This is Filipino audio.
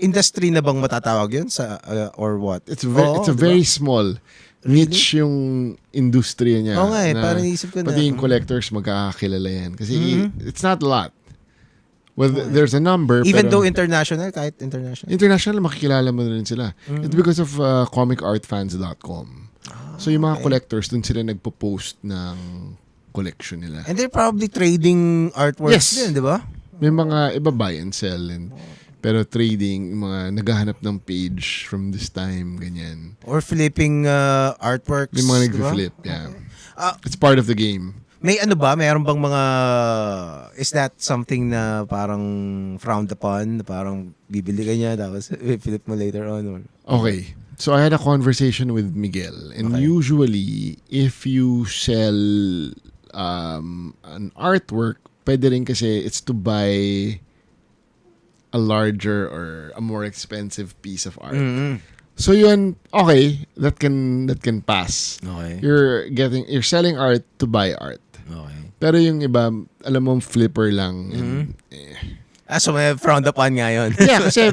industry na bang matatawag yun sa or what? It's Oo, a diba? very small niche yung industriya niya. Oo nga na parang isip ko na. pati yung collectors magkakakilala yan. Kasi it's not a lot. Well, there's a number. Even pero though international, kahit international. international, makikilala mo na rin sila. It's because of comicartfans.com. So yung mga collectors, dun sila nagpo-post ng collection nila. And they're probably trading artworks Yes. din, di ba? May mga iba buy and sell. Pero trading, yung mga naghahanap ng page from this time, ganyan. Or flipping artworks. May mga diba? nag-flip, yeah. Ah, It's part of the game. may ano ba? Mayroon bang mga... Is that something na parang frowned upon? Na parang bibili ka niya tapos flip mo later on? Or... Okay. So I had a conversation with Miguel. And usually, if you sell an artwork, pwede rin kasi it's to buy a larger or a more expensive piece of art. So yun, okay, that can pass. Okay. You're selling art to buy art. Okay. Pero yung iba, alam mo, flipper lang. And, So may frowned upon nga yun. yeah, kasi